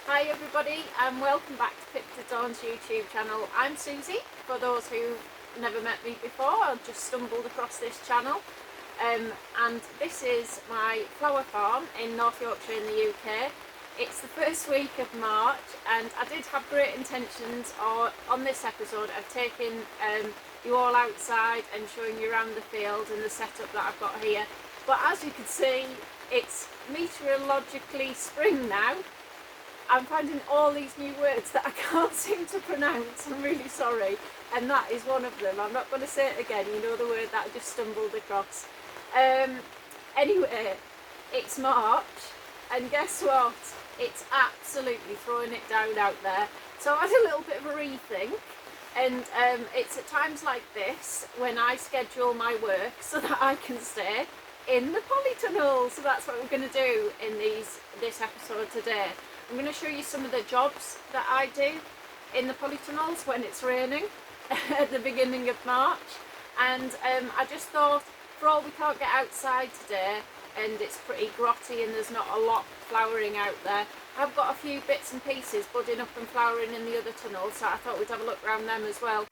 Hi everybody and welcome back to Picture Dawn's YouTube channel. I'm Susie, for those who never met me before, I've just stumbled across this channel. And this is my flower farm in North Yorkshire in the UK. It's the first week of March and I did have great intentions on this episode of taking you all outside and showing you around the field and the setup that I've got here. But as you can see, it's meteorologically spring now. I'm finding all these new words that I can't seem to pronounce, I'm really sorry, and that is one of them. I'm not going to say it again, you know the word that I just stumbled across. Anyway, it's March, and guess what? It's absolutely throwing it down out there. So I had a little bit of a rethink, and it's at times like this when I schedule my work so that I can stay in the polytunnel. So that's what we're going to do in this episode today. I'm going to show you some of the jobs that I do in the polytunnels when it's raining at the beginning of March. And I just thought, for all we can't get outside today and it's pretty grotty and there's not a lot flowering out there, I've got a few bits and pieces budding up and flowering in the other tunnels, so I thought we'd have a look around them as well.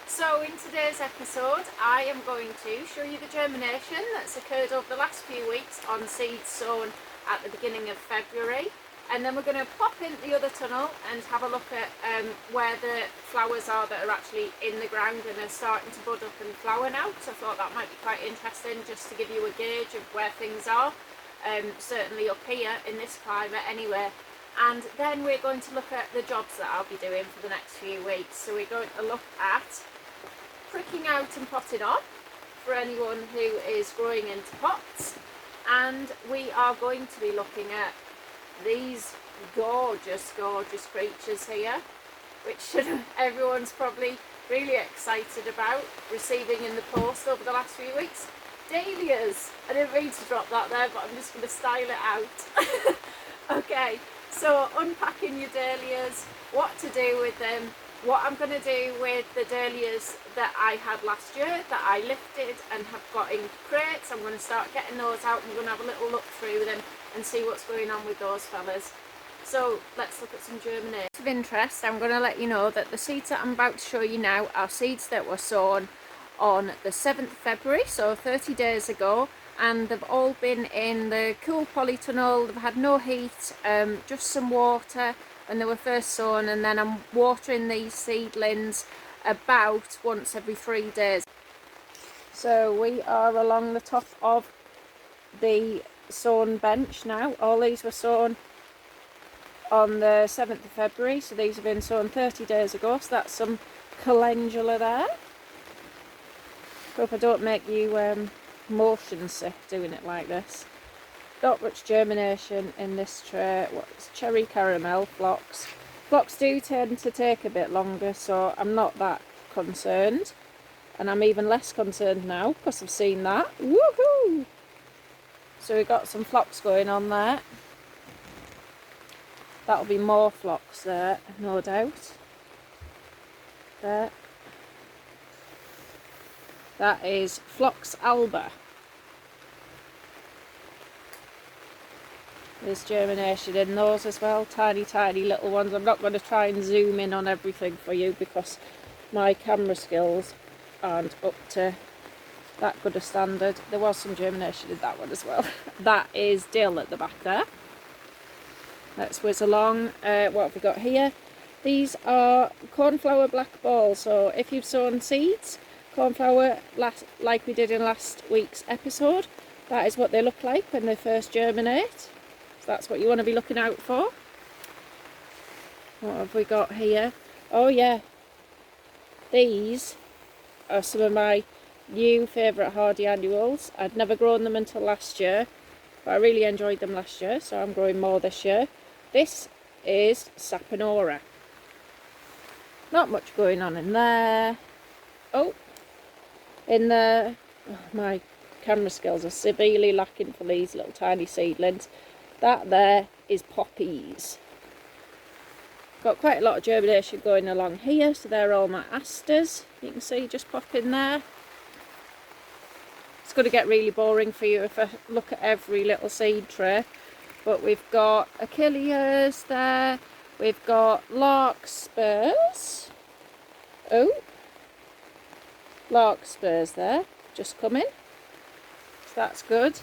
So in today's episode I am going to show you the germination that's occurred over the last few weeks on seeds sown at the beginning of February, and then we're going to pop in the other tunnel and have a look at where the flowers are that are actually in the ground and are starting to bud up and flower now. So I thought that might be quite interesting just to give you a gauge of where things are, certainly up here in this climate anyway. And then we're going to look at the jobs that I'll be doing for the next few weeks. So we're going to look at pricking out and potting on for anyone who is growing into pots. And we are going to be looking at these gorgeous creatures here, which everyone's probably really excited about receiving in the post over the last few weeks. Dahlias! I didn't mean to drop that there, but I'm just going to style it out. Okay, so unpacking your dahlias, what to do with them, what I'm going to do with the dahlias that I had last year that I lifted and have got in crates. I'm going to start getting those out and we're going to have a little look through them and see what's going on with those fellas. So let's look at some germination. Of interest, I'm going to let you know that the seeds that I'm about to show you now are seeds that were sown on the 7th of February, so 30 days ago, and they've all been in the cool polytunnel. They've had no heat, just some water when they were first sown, and then I'm watering these seedlings about once every 3 days. So we are along the top of the sown bench now. All these were sown on the 7th of February, so these have been sown 30 days ago, so that's some calendula there. Hope I don't make you motion sick doing it like this. Not much germination in this tray. What's cherry caramel phlox? Phlox do tend to take a bit longer, so I'm not that concerned. And I'm even less concerned now because I've seen that. Woohoo! So we've got some phlox going on there. That'll be more phlox there, no doubt. There. That is Phlox alba. There's germination in those as well, tiny little ones. I'm not going to try and zoom in on everything for you because my camera skills aren't up to that good a standard. There was some germination in that one as well. That is dill at the back there. Let's whiz along. What have we got here? These are cornflower black balls. So if you've sown seeds, cornflower, like we did in last week's episode, that is what they look like when they first germinate. So that's what you want to be looking out for. What have we got here? Oh yeah, these are some of my new favourite hardy annuals. I'd never grown them until last year, but I really enjoyed them last year, so I'm growing more this year. This is Sapinora. Not much going on in there. Oh, in there, oh, my camera skills are severely lacking for these little tiny seedlings. That there is poppies. Got quite a lot of germination going along here, so they're all my asters. You can see just pop in there. It's going to get really boring for you if I look at every little seed tray. but we've got achilles there, we've got larkspurs. Oh, larkspurs there, just coming, so that's good.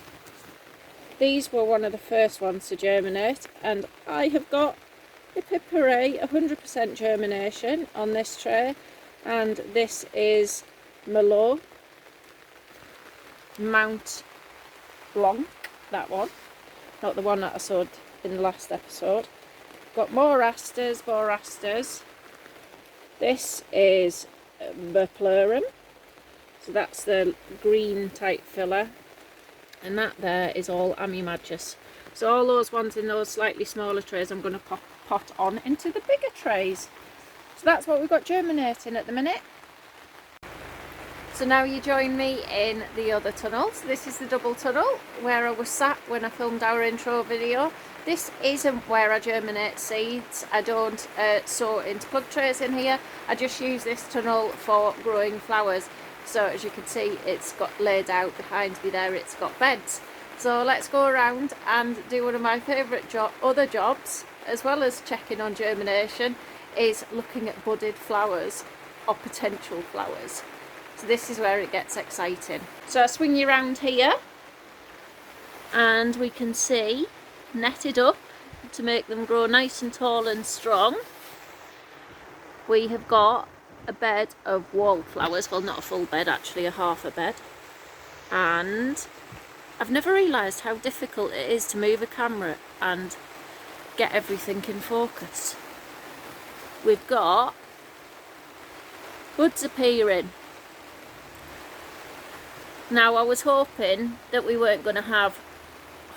These were one of the first ones to germinate, and I have got a Piperae 100% germination on this tray, and this is Merlot Mount Blanc, that one, not the one that I sowed in the last episode. Got more asters, more asters. This is Beplorum, so that's the green type filler, and that there is all Amimagus. So all those ones in those slightly smaller trays I'm going to pot on into the bigger trays. So that's what we've got germinating at the minute. So now you join me in the other tunnel. So this is the double tunnel where I was sat when I filmed our intro video. This isn't where I germinate seeds. I don't sow into plug trays in here. I just use this tunnel for growing flowers. So as you can see, it's got laid out behind me there, it's got beds. So let's go around and do one of my favourite other jobs, as well as checking on germination, is looking at budded flowers or potential flowers. So this is where it gets exciting. So I swing you around here and we can see, netted up to make them grow nice and tall and strong, we have got a bed of wallflowers. Well, not a full bed, actually a half a bed. And I've never realised how difficult it is to move a camera and get everything in focus. We've got buds appearing. Now I was hoping that we weren't going to have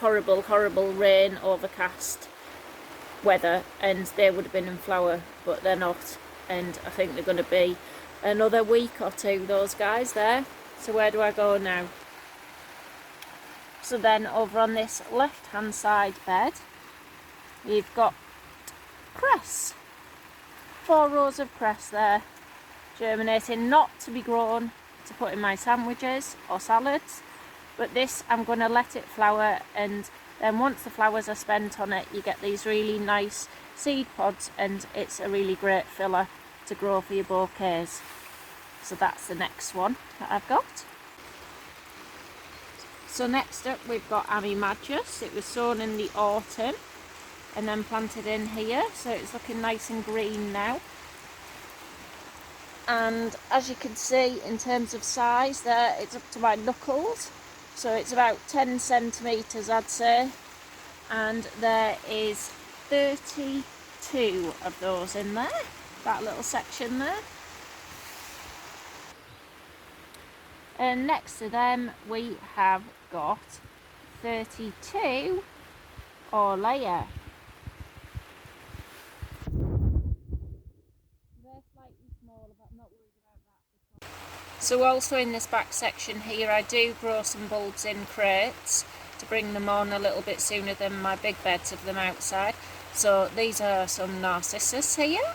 horrible rain, overcast weather, and they would have been in flower, but they're not, and I think they're going to be another week or two, those guys there. So where do I go now? So then over on this left hand side bed we've got cress, 4 rows of cress there, germinating, not to be grown to put in my sandwiches or salads, but this I'm going to let it flower, and then once the flowers are spent on it you get these really nice seed pods, and it's a really great filler to grow for your bouquets. So that's the next one that I've got. So next up we've got Amimagus. It was sown in the autumn and then planted in here, so it's looking nice and green now. And as you can see, in terms of size there, it's up to my knuckles, so it's about 10 centimetres I'd say, and there is 32 of those in there, that little section there. And next to them we have got 32 dahlia. They're slightly smaller, but I'm not worried about that. So also in this back section here I do grow some bulbs in crates to bring them on a little bit sooner than my big beds of them outside. So these are some narcissus here.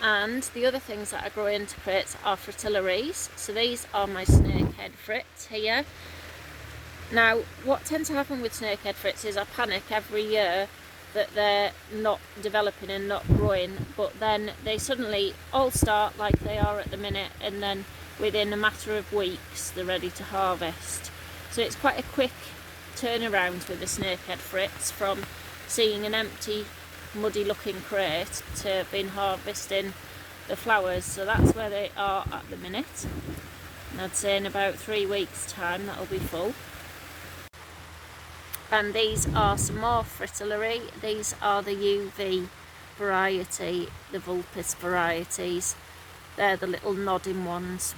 And the other things that I grow into crates are fritillaries. So these are my snakehead frits here. Now what tends to happen with snakehead frits is I panic every year that they're not developing and not growing, but then they suddenly all start like they are at the minute, and then within a matter of weeks they're ready to harvest. So it's quite a quick turnaround with the snakehead frits, from seeing an empty muddy looking crate to being harvesting the flowers. So that's where they are at the minute, and I'd say in about 3 weeks time that'll be full. And these are some more fritillary. These are the UV variety, the Vulpes varieties. They're the little nodding ones.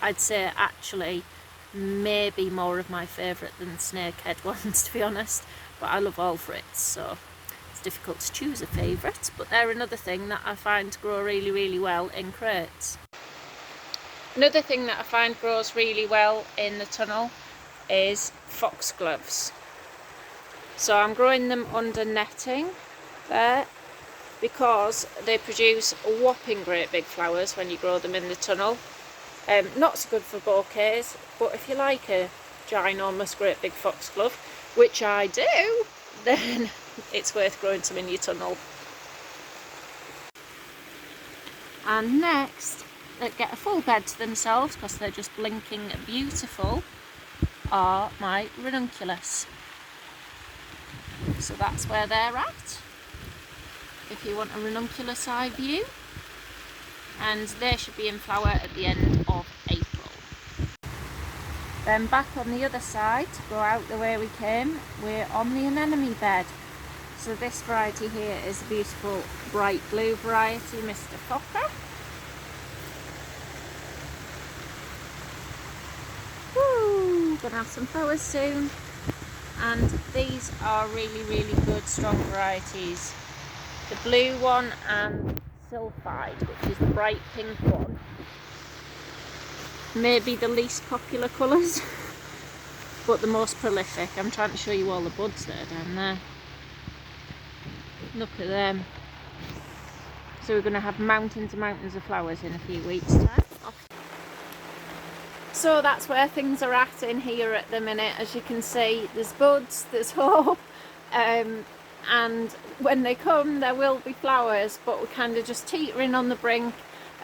I'd say actually maybe more of my favourite than snakehead ones, to be honest, but I love all frits, so it's difficult to choose a favourite. But they're another thing that I find grow really well in crates. Another thing that I find grows really well in the tunnel is foxgloves. So I'm growing them under netting there, because they produce whopping great big flowers when you grow them in the tunnel. Not so good for bouquets, but if you like a ginormous great big foxglove, which I do, then it's worth growing some in your tunnel. And next, that get a full bed to themselves because they're just blinking beautiful, are my ranunculus. So that's where they're at, if you want a ranunculus eye view. And they should be in flower at the end of April. Then back on the other side, to go out the way we came, we're on the anemone bed. So this variety here is a beautiful bright blue variety, Mr. Fokker. Woo! Gonna have some flowers soon. And these are really, really good, strong varieties. The blue one and Sulphide, which is the bright pink one. Maybe the least popular colours, but the most prolific. I'm trying to show you all the buds that are down there. Look at them. So we're going to have mountains and mountains of flowers in a few weeks' time. So that's where things are at in here at the minute. As you can see, there's buds, there's hope, and when they come there will be flowers, but we're kind of just teetering on the brink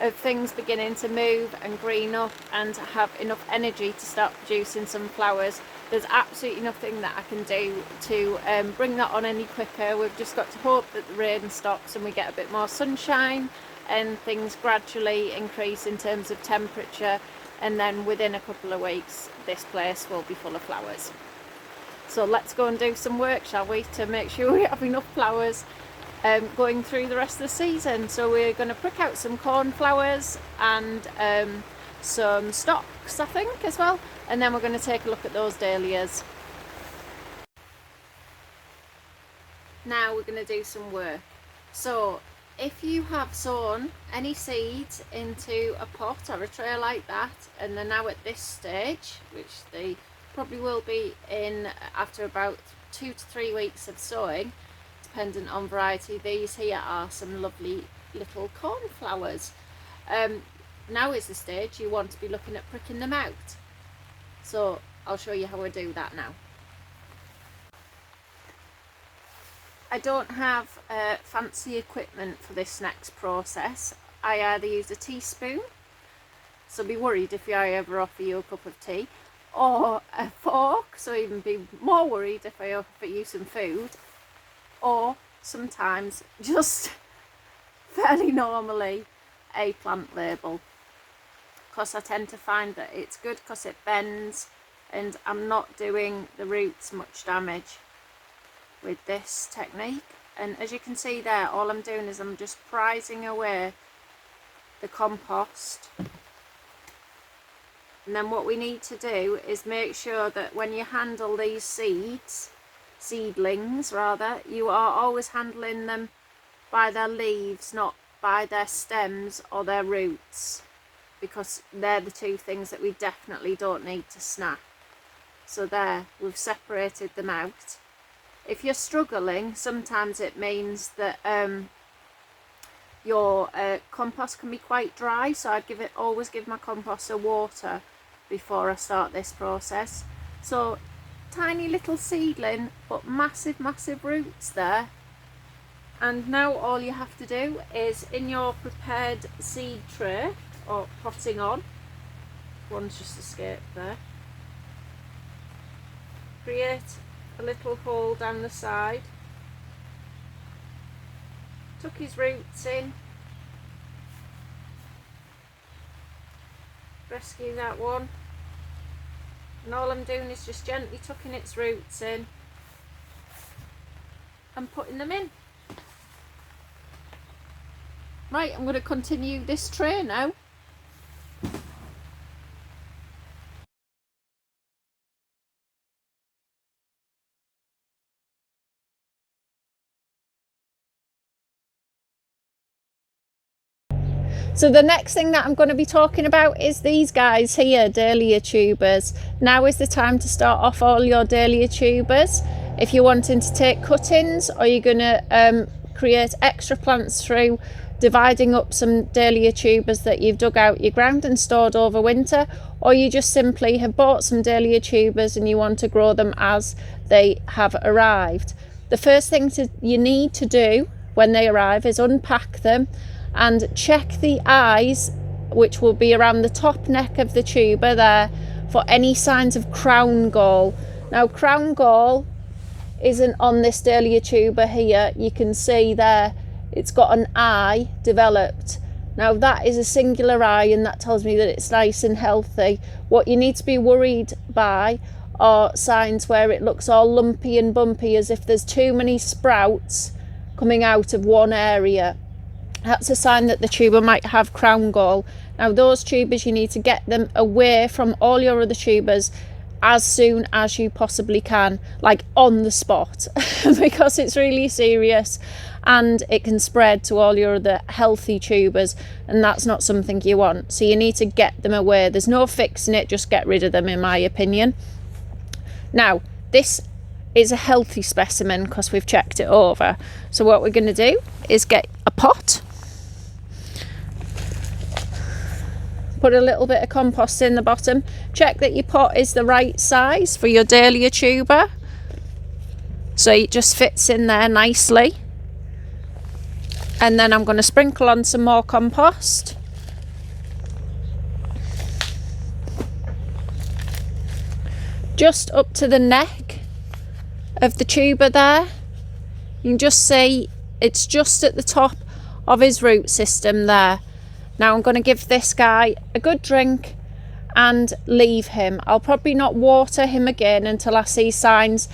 of things beginning to move and green up and have enough energy to start producing some flowers. There's absolutely nothing that I can do to bring that on any quicker. We've just got to hope that the rain stops and we get a bit more sunshine and things gradually increase in terms of temperature, and then within a couple of weeks this place will be full of flowers. So let's go and do some work, shall we, to make sure we have enough flowers going through the rest of the season. So we're going to prick out some cornflowers and some stocks, I think, as well, and then we're going to take a look at those dahlias. Now we're going to do some work. So if you have sown any seeds into a pot or a tray like that, and they're now at this stage, which they probably will be in after about 2 to 3 weeks of sowing, dependent on variety. These here are some lovely little cornflowers. Now is the stage you want to be looking at pricking them out. So I'll show you how I do that now. I don't have fancy equipment for this next process. I either use a teaspoon, so be worried if I ever offer you a cup of tea, or a fork, so even be more worried if I offer you some food, or sometimes just fairly normally a plant label, because I tend to find that it's good because it bends and I'm not doing the roots much damage with this technique. And as you can see there, all I'm doing is I'm just prizing away the compost. And then what we need to do is make sure that when you handle these seedlings rather, you are always handling them by their leaves, not by their stems or their roots, because they're the two things that we definitely don't need to snap. So there, we've separated them out. If you're struggling, sometimes it means that your compost can be quite dry, so I'd always give my compost a water before I start this process. So tiny little seedling, but massive roots there. And now all you have to do is, in your prepared seed tray or potting on, one's just escaped there, create a little hole down the side, tuck his roots in, rescue that one, and all I'm doing is just gently tucking its roots in and putting them in. Right, I'm going to continue this tray now. So the next thing that I'm going to be talking about is these guys here, dahlia tubers. Now is the time to start off all your dahlia tubers. If you're wanting to take cuttings, or you're going to create extra plants through dividing up some dahlia tubers that you've dug out your ground and stored over winter, or you just simply have bought some dahlia tubers and you want to grow them as they have arrived. The first thing you need to do when they arrive is unpack them and check the eyes, which will be around the top neck of the tuber there, for any signs of crown gall. Now, crown gall isn't on this dahlia tuber here. You can see there it's got an eye developed. Now that is a singular eye, and that tells me that it's nice and healthy. What you need to be worried by are signs where it looks all lumpy and bumpy, as if there's too many sprouts coming out of one area. That's a sign that the tuber might have crown gall. Now those tubers, you need to get them away from all your other tubers as soon as you possibly can, like on the spot, because it's really serious and it can spread to all your other healthy tubers, and that's not something you want. So you need to get them away. There's no fixing it, just get rid of them, in my opinion. Now this is a healthy specimen because we've checked it over. So what we're going to do is get a pot, put a little bit of compost in the bottom, check that your pot is the right size for your dahlia tuber, so it just fits in there nicely. And then I'm going to sprinkle on some more compost. Just up to the neck of the tuber there. You can just see it's just at the top of his root system there. Now I'm going to give this guy a good drink and leave him. I'll probably not water him again until I see signs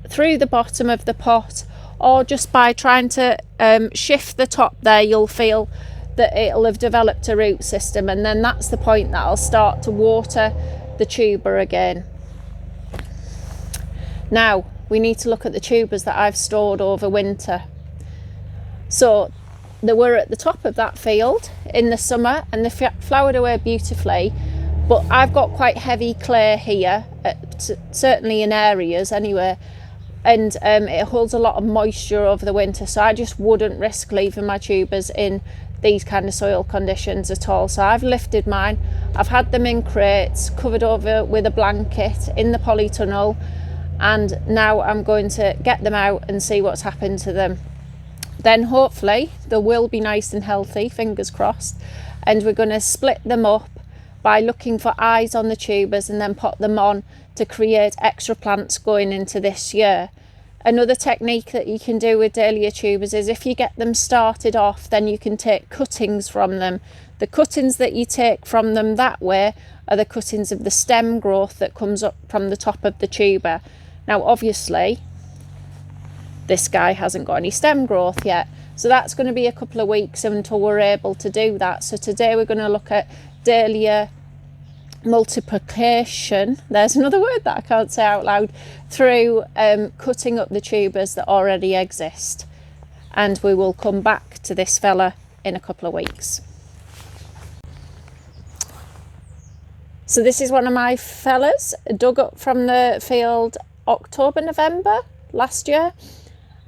through the bottom of the pot, or just by trying to shift the top there, you'll feel that it'll have developed a root system, and then that's the point that I'll start to water the tuber again. Now we need to look at the tubers that I've stored over winter. So they were at the top of that field in the summer and they flowered away beautifully, but I've got quite heavy clay here, certainly in areas anyway, and it holds a lot of moisture over the winter, so I just wouldn't risk leaving my tubers in these kind of soil conditions at all. So I've lifted mine, I've had them in crates covered over with a blanket in the polytunnel, and now I'm going to get them out and see what's happened to them. Then hopefully they will be nice and healthy, fingers crossed, and we're going to split them up by looking for eyes on the tubers and then pot them on to create extra plants going into this year. Another technique that you can do with dahlia tubers is, if you get them started off, then you can take cuttings from them. The cuttings that you take from them that way are the cuttings of the stem growth that comes up from the top of the tuber. Now obviously this guy hasn't got any stem growth yet, so that's going to be a couple of weeks until we're able to do that. So today we're going to look at dahlia multiplication, there's another word that I can't say out loud, through cutting up the tubers that already exist, and we will come back to this fella in a couple of weeks. So this is one of my fellas, dug up from the field October, November last year,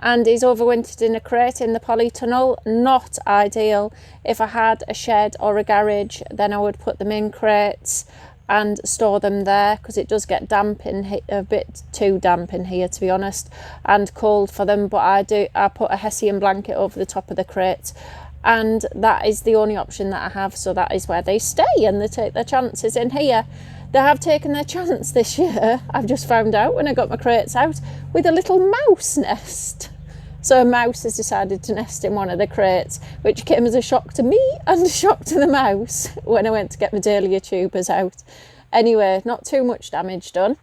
and he's overwintered in a crate in the polytunnel. Not ideal. If I had a shed or a garage, then I would put them in crates and store them there, because it does get damp in here, a bit too damp in here to be honest, and cold for them. But I put a hessian blanket over the top of the crate, and that is the only option that I have. So that is where they stay, and they take their chances in here. They have taken their chance this year, I've just found out when I got my crates out, with a little mouse nest. So a mouse has decided to nest in one of the crates, which came as a shock to me and a shock to the mouse when I went to get my dahlia tubers out. Anyway, not too much damage done.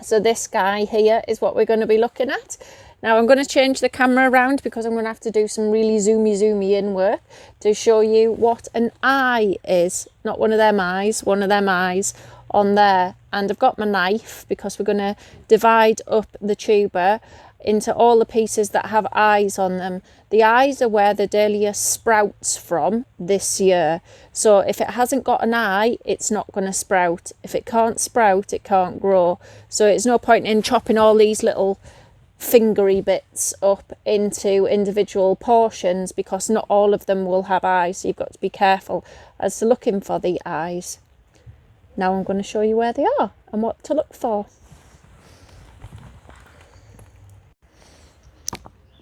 So this guy here is what we're going to be looking at. Now I'm going to change the camera around because I'm going to have to do some really zoomy in work to show you what an eye is. Not one of them eyes, one of them eyes on there. And I've got my knife because we're going to divide up the tuber into all the pieces that have eyes on them. The eyes are where the dahlia sprouts from this year. So if it hasn't got an eye, it's not going to sprout. If it can't sprout, it can't grow. So it's no point in chopping all these little fingery bits up into individual portions, because not all of them will have eyes. So you've got to be careful as to looking for the eyes. Now I'm going to show you where they are and what to look for.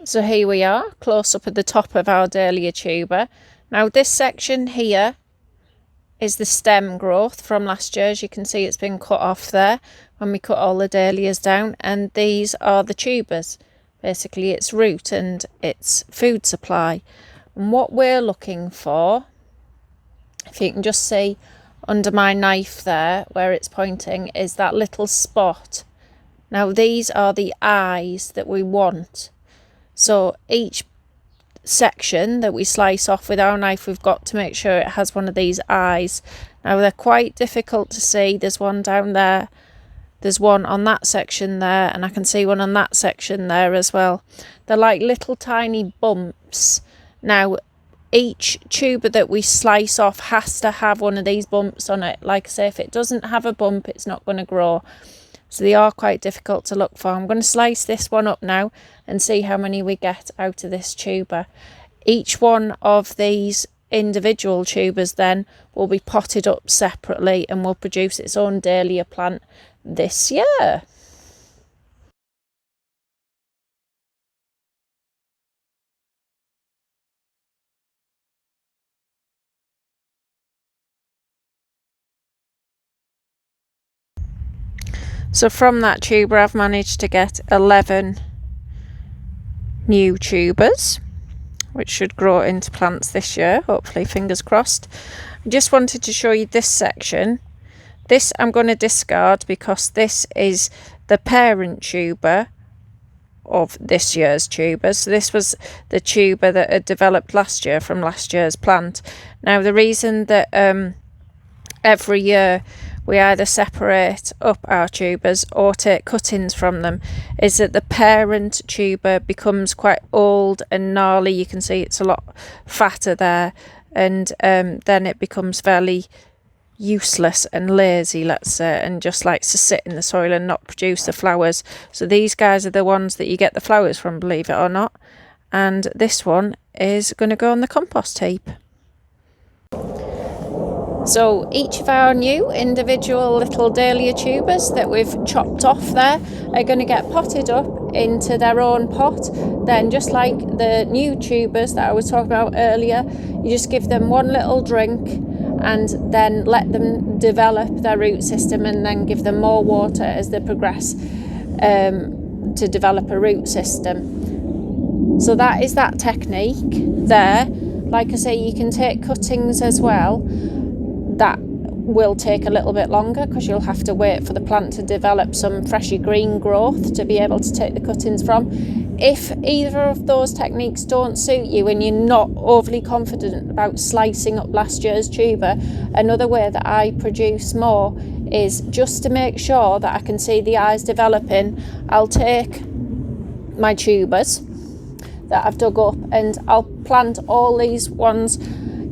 So here we are, close up at the top of our dahlia tuber. Now this section here is the stem growth from last year. As you can see, it's been cut off there when we cut all the dahlias down, and these are the tubers. Basically its root and its food supply. And what we're looking for, if you can just see under my knife there where it's pointing, is that little spot. Now these are the eyes that we want. So each section that we slice off with our knife, we've got to make sure it has one of these eyes. Now they're quite difficult to see. There's one down there, there's one on that section there, and I can see one on that section there as well. They're like little tiny bumps. Now each tuber that we slice off has to have one of these bumps on it. Like I say, if it doesn't have a bump, it's not going to grow. So they are quite difficult to look for. I'm going to slice this one up now and see how many we get out of this tuber. Each one of these individual tubers then will be potted up separately and will produce its own dahlia plant this year. So from that tuber I've managed to get 11 new tubers, which should grow into plants this year, hopefully, fingers crossed. I just wanted to show you this section. This I'm going to discard because this is the parent tuber of this year's tubers. So this was the tuber that had developed last year from last year's plant. Now the reason that every year we either separate up our tubers or take cuttings from them is that the parent tuber becomes quite old and gnarly. You can see it's a lot fatter there, and then it becomes fairly useless and lazy, let's say, and just likes to sit in the soil and not produce the flowers. So these guys are the ones that you get the flowers from, believe it or not. And this one is going to go on the compost heap. So each of our new individual little dahlia tubers that we've chopped off there are going to get potted up into their own pot. Then, just like the new tubers that I was talking about earlier, you just give them one little drink and then let them develop their root system, and then give them more water as they progress to develop a root system. So that is that technique there. Like I say, you can take cuttings as well. That will take a little bit longer because you'll have to wait for the plant to develop some freshy green growth to be able to take the cuttings from. If either of those techniques don't suit you and you're not overly confident about slicing up last year's tuber, another way that I produce more is just to make sure that I can see the eyes developing. I'll take my tubers that I've dug up and I'll plant all these ones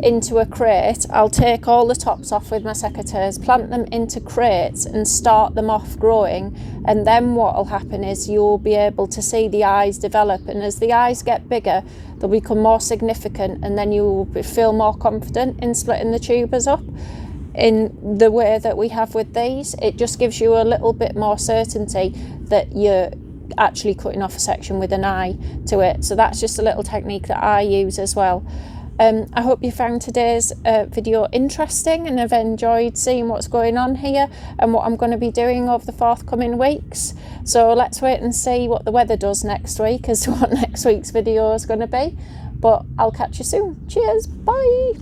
into a crate. I'll take all the tops off with my secateurs, plant them into crates and start them off growing, and then what will happen is you'll be able to see the eyes develop, and as the eyes get bigger they'll become more significant, and then you will feel more confident in splitting the tubers up in the way that we have with these. It just gives you a little bit more certainty that you're actually cutting off a section with an eye to it. So that's just a little technique that I use as well. I hope you found today's video interesting and have enjoyed seeing what's going on here and what I'm going to be doing over the forthcoming weeks. So let's wait and see what the weather does next week as to what next week's video is going to be. But I'll catch you soon. Cheers, bye.